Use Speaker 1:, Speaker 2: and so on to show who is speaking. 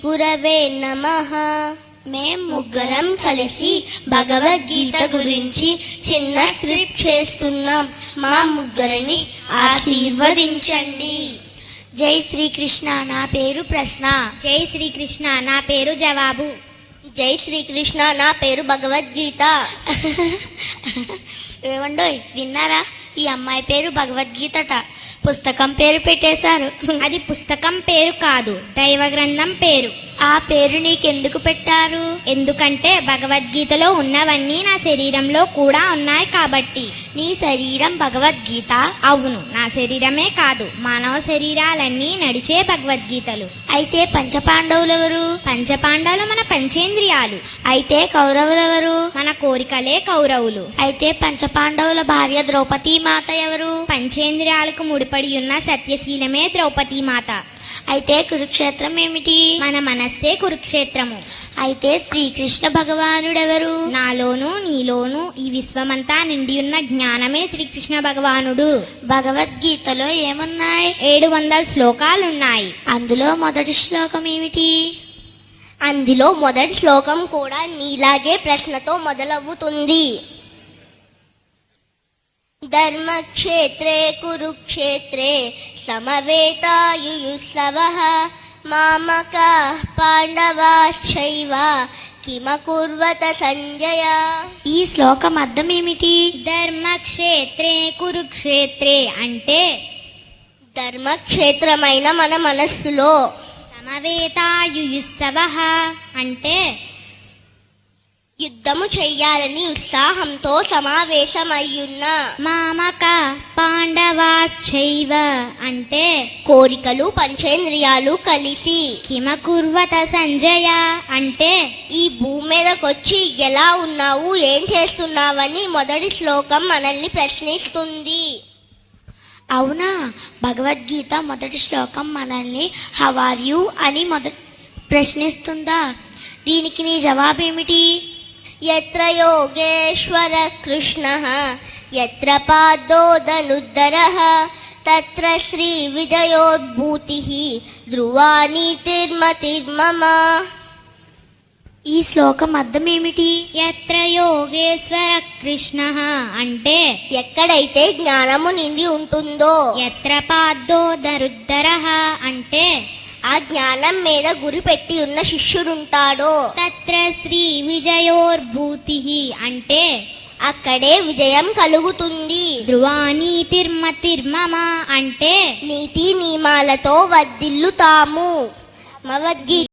Speaker 1: గురవే నమః. మేం ముగ్గురం కలిసి భగవద్గీత గురించి చిన్న స్క్రిప్ట్ చేస్తున్నాం. మా ముగ్గురిని ఆశీర్వదించండి.
Speaker 2: జై శ్రీకృష్ణ, నా పేరు ప్రశ్న.
Speaker 3: జై శ్రీకృష్ణ, నా పేరు జవాబు.
Speaker 1: జై శ్రీకృష్ణ, నా పేరు భగవద్గీత.
Speaker 2: ఏమండోయ్, విన్నారా? ఈ అమ్మాయి పేరు భగవద్గీతట. పుస్తకం పేరు పెట్టేశారు.
Speaker 3: అది పుస్తకం పేరు కాదు, దైవ గ్రంథం పేరు.
Speaker 2: ఆ పేరు నీకెందుకు పెట్టారు?
Speaker 3: ఎందుకంటే భగవద్గీతలో ఉన్నవన్నీ నా శరీరంలో కూడా ఉన్నాయి కాబట్టి.
Speaker 2: నీ శరీరం భగవద్గీత?
Speaker 3: అవును, నా శరీరమే కాదు, మానవ శరీరాలన్నీ నడిచే భగవద్గీతలు.
Speaker 2: అయితే పంచపాండవులెవరు?
Speaker 3: పంచపాండవులు మన పంచేంద్రియాలు.
Speaker 2: అయితే కౌరవులెవరు?
Speaker 3: మన కోరికలే కౌరవులు.
Speaker 2: అయితే పంచపాండవుల భార్య ద్రౌపదీ మాత ఎవరు?
Speaker 3: పంచేంద్రియాలకు ముడిపడి ఉన్న సత్యశీలమే ద్రౌపదీ మాత.
Speaker 2: అయితే కురుక్షేత్రం ఏమిటి?
Speaker 3: మన మనస్సే కురుక్షేత్రము.
Speaker 2: అయితే శ్రీకృష్ణ భగవానుడెవరు?
Speaker 3: నాలోను నీలోను ఈ విశ్వమంతా నిండి ఉన్న జ్ఞానమే శ్రీకృష్ణ భగవానుడు.
Speaker 2: భగవద్గీతలో ఏమున్నాయి?
Speaker 3: 700 శ్లోకాలున్నాయి.
Speaker 2: అందులో మొదటి శ్లోకం ఏమిటి?
Speaker 1: అందులో మొదటి శ్లోకం కూడా నీలాగే ప్రశ్నతో మొదలవుతుంది. ధర్మక్షేత్రే కురుక్షేత్రే సమవేతాయుయుత్సవః మామకాః పాండవాశ్చైవ కిమకుర్వత సంజయ.
Speaker 2: ఈ శ్లోకం అర్థం ఏమిటి?
Speaker 3: ధర్మక్షేత్రే కురుక్షేత్రే అంటే
Speaker 1: ధర్మక్షేత్రమైన మన మనస్సులో,
Speaker 3: సమవేతాయుయుత్సవః అంటే
Speaker 1: యుద్ధము చెయ్యాలని ఉత్సాహంతో సమావేశమయ్యున్న,
Speaker 3: మామక పాండవాశ్చైవ అంటే
Speaker 1: కోరికలు పంచేంద్రియాలు కలిసి,
Speaker 3: కిమకుర్వత సంజయ అంటే
Speaker 1: ఈ భూమి మీదకొచ్చి ఎలా ఉన్నావు, ఏం చేస్తున్నావని మొదటి శ్లోకం మనల్ని ప్రశ్నిస్తుంది.
Speaker 2: అవునా? భగవద్గీత మొదటి శ్లోకం మనల్ని హౌ ఆర్ యు అని ప్రశ్నిస్తుందా? దీనికి నీ జవాబేమిటి?
Speaker 1: యత్ర యోగేశ్వర కృష్ణః యత్ర పాదోదనుద్దరః తత్ర శ్రీ విజయోద్భూతిః ధ్రువా నీతిర్మతిర్మమ.
Speaker 2: ఈ శ్లోకం అర్థం ఏమిటి?
Speaker 3: యత్ర యోగేశ్వర కృష్ణః అంటే
Speaker 1: ఎక్కడైతే జ్ఞానము నిండి ఉంటుందో,
Speaker 3: యత్ర పాదోదరుద్దరః అంటే
Speaker 1: ఆ జ్ఞానం మీద గురి పెట్టి ఉన్న శిష్యుడుంటాడో,
Speaker 3: తత్ర శ్రీ విజయోర్భూతిః అంటే
Speaker 1: అక్కడే విజయం కలుగుతుంది.
Speaker 3: ధ్రువా నీతిర్మతిర్మమ అంటే
Speaker 1: నీతి నియమాలతో వర్ధిల్లుతాము. భగవద్గీత